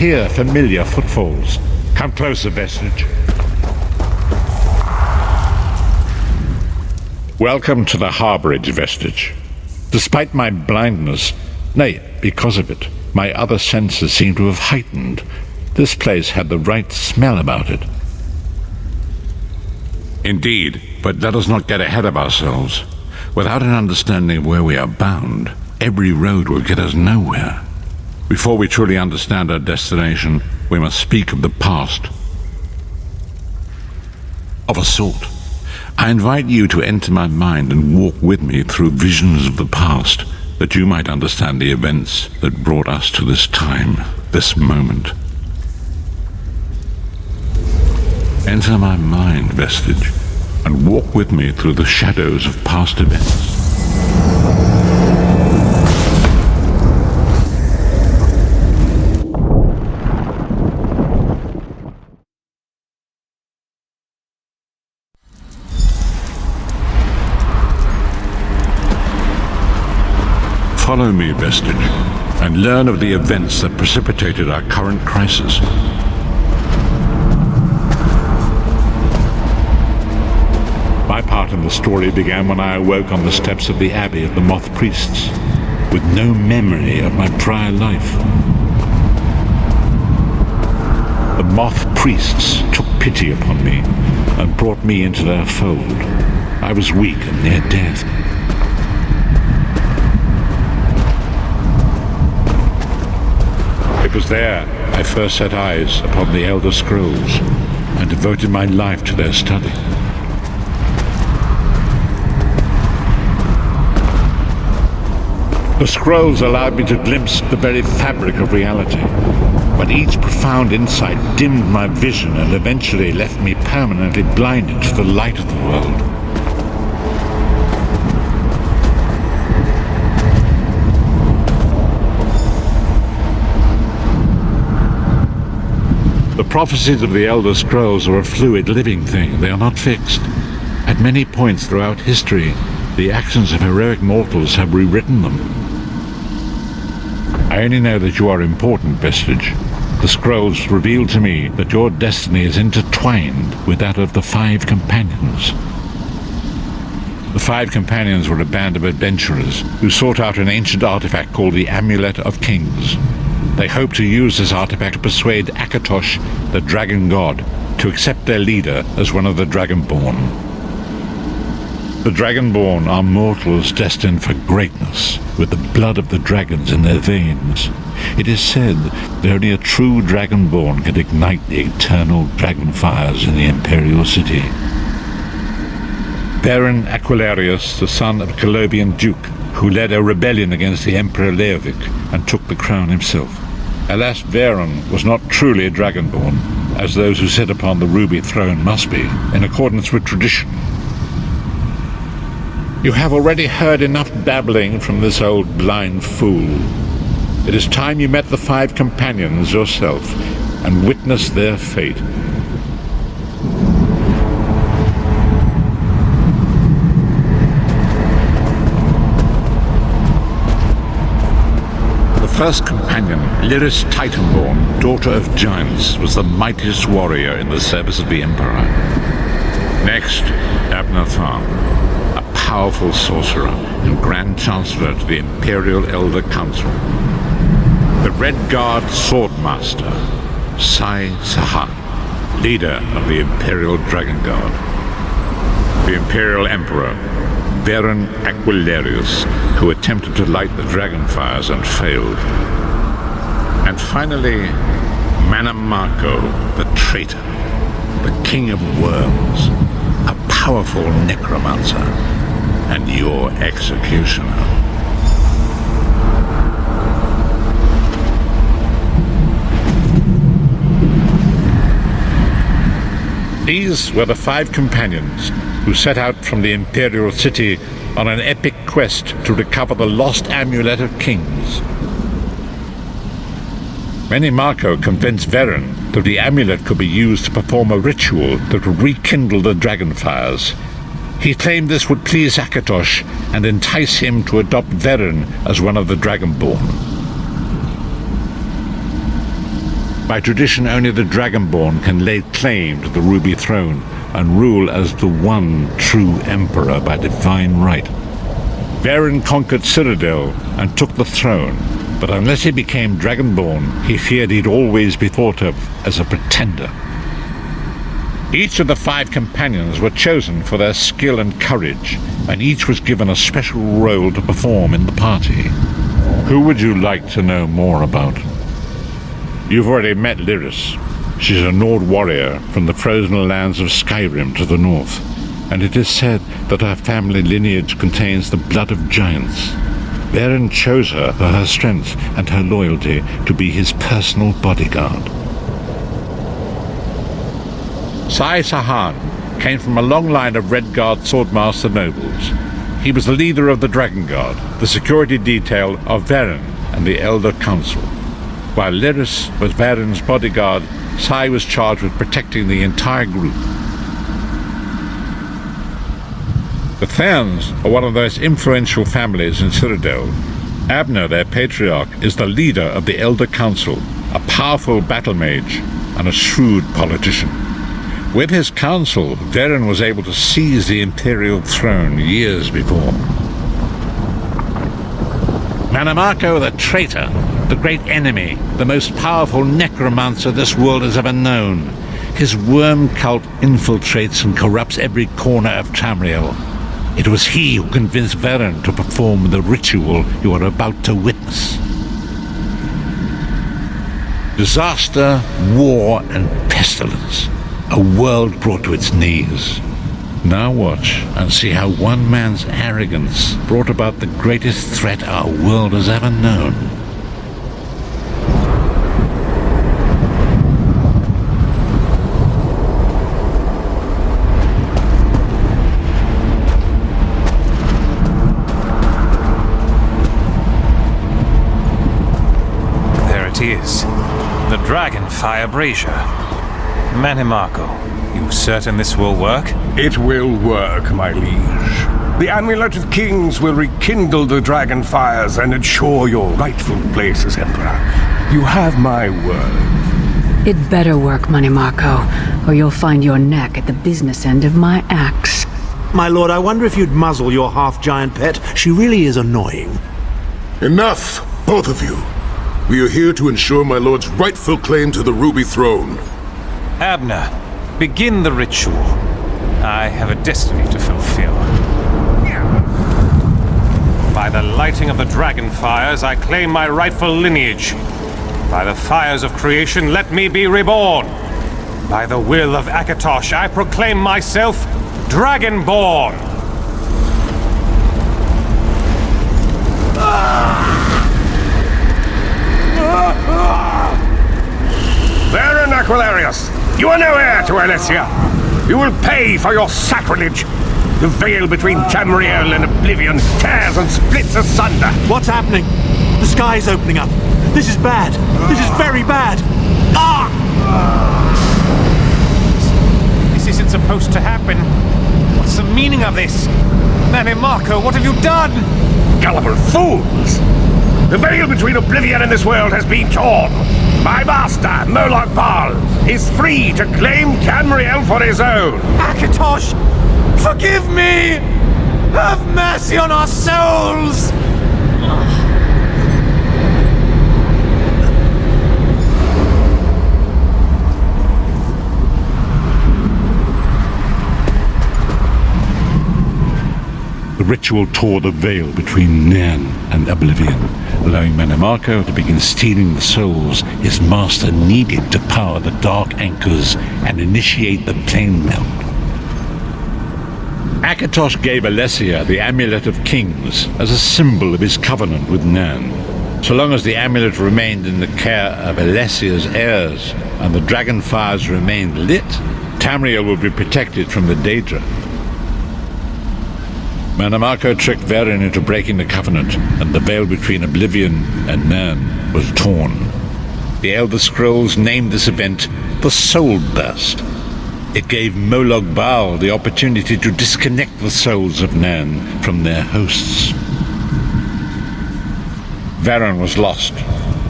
hear familiar footfalls. Come closer, Vestige. Welcome to the Harborage, Vestige. Despite my blindness, nay, because of it, my other senses seem to have heightened. This place had the right smell about it. Indeed, but let us not get ahead of ourselves. Without an understanding of where we are bound, every road will get us nowhere. Before we truly understand our destination, we must speak of the past. Of a sort. I invite you to enter my mind and walk with me through visions of the past, that you might understand the events that brought us to this time, this moment. Enter my mind, Vestige, and walk with me through the shadows of past events. Follow me, Vestige, and learn of the events that precipitated our current crisis. My part in the story began when I awoke on the steps of the Abbey of the Moth Priests, with no memory of my prior life. The Moth Priests took pity upon me and brought me into their fold. I was weak and near death. It was there I first set eyes upon the Elder Scrolls and devoted my life to their study. The scrolls allowed me to glimpse the very fabric of reality, but each profound insight dimmed my vision and eventually left me permanently blinded to the light of the world. The prophecies of the Elder Scrolls are a fluid, living thing. They are not fixed. At many points throughout history, the actions of heroic mortals have rewritten them. I only know that you are important, Vestige. The scrolls reveal to me that your destiny is intertwined with that of the Five Companions. The Five Companions were a band of adventurers who sought out an ancient artifact called the Amulet of Kings. They hoped to use this artifact to persuade Akatosh, the dragon god, to accept their leader as one of the Dragonborn. The Dragonborn are mortals destined for greatness, with the blood of the dragons in their veins. It is said that only a true Dragonborn can ignite the eternal dragon fires in the Imperial City. Baron Aquilarius, the son of a Colobian duke, who led a rebellion against the Emperor Leovic and took the crown himself. Alas, Veron was not truly a Dragonborn, as those who sit upon the ruby throne must be, in accordance with tradition. You have already heard enough babbling from this old blind fool. It is time you met the Five Companions yourself and witnessed their fate. The first companion, Lyris Titanborn, daughter of giants, was the mightiest warrior in the service of the Emperor. Next, Abnathan, a powerful sorcerer and Grand Chancellor to the Imperial Elder Council. The Red Guard Swordmaster, Sai Saha, leader of the Imperial Dragon Guard. The Imperial Emperor, Baron Aquilarius, who attempted to light the dragon fires and failed. And finally, Manamarco, the traitor, the king of worms, a powerful necromancer, and your executioner. These were the Five Companions who set out from the Imperial City on an epic quest to recover the lost Amulet of Kings. Menimarco convinced Veron that the amulet could be used to perform a ritual that would rekindle the dragon fires. He claimed this would please Akatosh and entice him to adopt Veron as one of the Dragonborn. By tradition, only the Dragonborn can lay claim to the Ruby Throne and rule as the one true Emperor by divine right. Varen conquered Cyrodiil and took the throne, but unless he became Dragonborn, he feared he'd always be thought of as a pretender. Each of the 5 companions were chosen for their skill and courage, and each was given a special role to perform in the party. Who would you like to know more about? You've already met Lyris. She's a Nord warrior from the frozen lands of Skyrim to the north, and it is said that her family lineage contains the blood of giants. Varen chose her for her strength and her loyalty to be his personal bodyguard. Sai Sahan came from a long line of Redguard Swordmaster nobles. He was the leader of the Dragon Guard, the security detail of Varen and the Elder Council. While Lyris was Varen's bodyguard, Sai was charged with protecting the entire group. The Therns are one of the most influential families in Cyrodiil. Abner, their patriarch, is the leader of the Elder Council, a powerful battle mage and a shrewd politician. With his council, Varen was able to seize the Imperial throne years before. Manamako the traitor, the great enemy, the most powerful necromancer this world has ever known. His worm cult infiltrates and corrupts every corner of Tamriel. It was he who convinced Varen to perform the ritual you are about to witness. Disaster, war, and pestilence. A world brought to its knees. Now watch and see how one man's arrogance brought about the greatest threat our world has ever known. There it is. The Dragonfire Brazier. Manamako, you certain this will work? It will work, my liege. The Amulet of Kings will rekindle the dragon fires and ensure your rightful place as Emperor. You have my word. It better work, Manamako, or you'll find your neck at the business end of my axe. My lord, I wonder if you'd muzzle your half-giant pet. She really is annoying. Enough, both of you. We are here to ensure my lord's rightful claim to the Ruby Throne. Abner, begin the ritual. I have a destiny to fulfill. By the lighting of the dragon fires, I claim my rightful lineage. By the fires of creation, let me be reborn. By the will of Akatosh, I proclaim myself Dragonborn. Varen Aquilarius, you are no heir to Alessia. You will pay for your sacrilege. The veil between Tamriel and Oblivion tears and splits asunder. What's happening? The sky's opening up. This is bad. This is very bad. Ah! This isn't supposed to happen. What's the meaning of this? Manamako, what have you done? Gullible fools! The veil between Oblivion and this world has been torn. My master, Moloch Baal, is free to claim Tamriel for his own. Akatosh, forgive me! Have mercy on our souls! The ritual tore the veil between Nairn and Oblivion, allowing Manamako to begin stealing the souls his master needed to power the dark anchors and initiate the plane melt. Akatosh gave Alessia the Amulet of Kings as a symbol of his covenant with Nairn. So long as the amulet remained in the care of Alessia's heirs and the dragon fires remained lit, Tamriel would be protected from the Daedra. Manamako tricked Varen into breaking the covenant, and the veil between Oblivion and Nairn was torn. The Elder Scrolls named this event the Soul Burst. It gave Moloch Baal the opportunity to disconnect the souls of Nairn from their hosts. Varen was lost,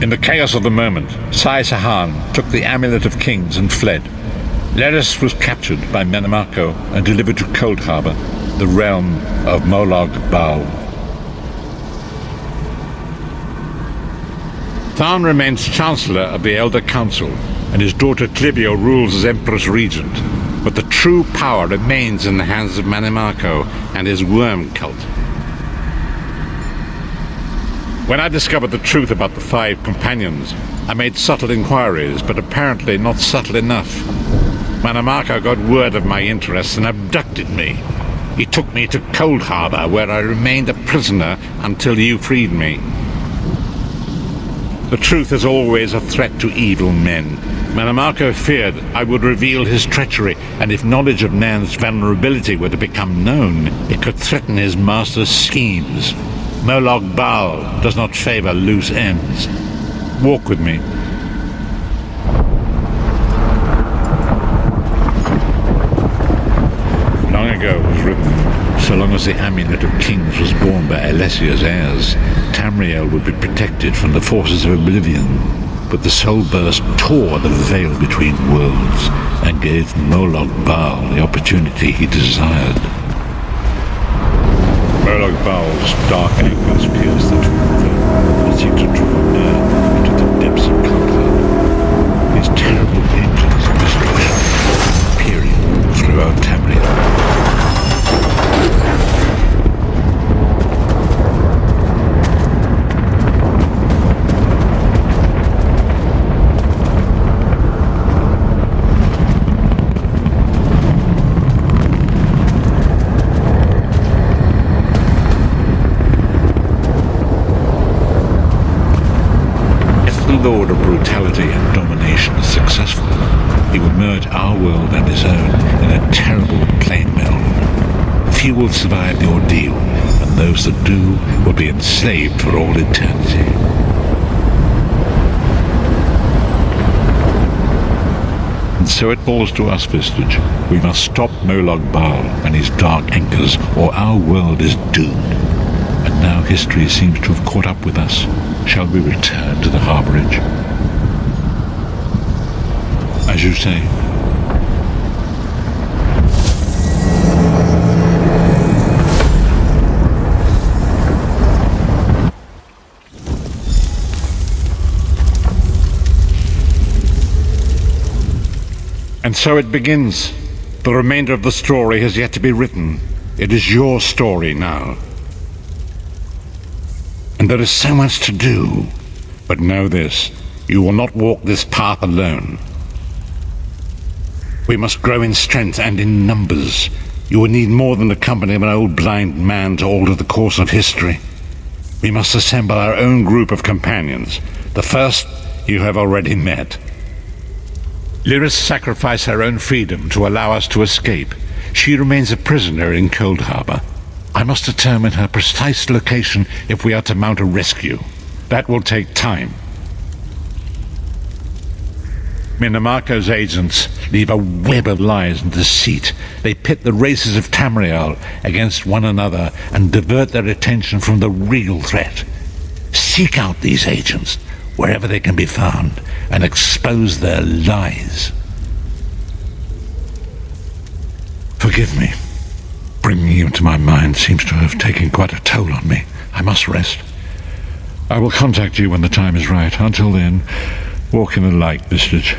In the chaos of the moment, Sai Sahan took the Amulet of Kings and fled. Leris was captured by Menamarco and delivered to Cold Harbor, the realm of Molog Baal. Tharn remains Chancellor of the Elder Council, and his daughter Clivio rules as Empress Regent. But the true power remains in the hands of Menamarco and his worm cult. When I discovered the truth about the 5 companions, I made subtle inquiries, but apparently not subtle enough. Menamarco got word of my interests and abducted me. He took me to Cold Harbor, where I remained a prisoner until you freed me. The truth is always a threat to evil men. Menamarco feared I would reveal his treachery, and if knowledge of Nan's vulnerability were to become known, it could threaten his master's schemes. Molog Baal does not favor loose ends. Walk with me. Long ago it was written, so long as the Amulet of Kings was borne by Alessia's heirs, Tamriel would be protected from the forces of oblivion. But the soul burst tore the veil between worlds and gave Molog Baal the opportunity he desired. Molog Baal's dark anchors pierce the truth and seek to draw near into the depths of Coldheart. His terrible engines of destruction peering throughout Tamriel. Lord of brutality and domination is successful, he will merge our world and his own in a terrible plain meld. Few will survive the ordeal, and those that do will be enslaved for all eternity. And so it falls to us, Vistage. We must stop Molog Baal and his dark anchors, or our world is doomed. And now history seems to have caught up with us. Shall we return to the Harborage? As you say. And so it begins. The remainder of the story has yet to be written. It is your story now. And there is so much to do. But know this, you will not walk this path alone. We must grow in strength and in numbers. You will need more than the company of an old blind man to alter the course of history. We must assemble our own group of companions. The first you have already met. Lyris sacrificed her own freedom to allow us to escape. She remains a prisoner in Cold Harbor. I must determine her precise location if we are to mount a rescue. That will take time. Menamarco's agents leave a web of lies and deceit. They pit the races of Tamriel against one another and divert their attention from the real threat. Seek out these agents wherever they can be found and expose their lies. Forgive me. Bringing you into my mind seems to have taken quite a toll on me. I must rest. I will contact you when the time is right. Until then, walk in the light, Vistage.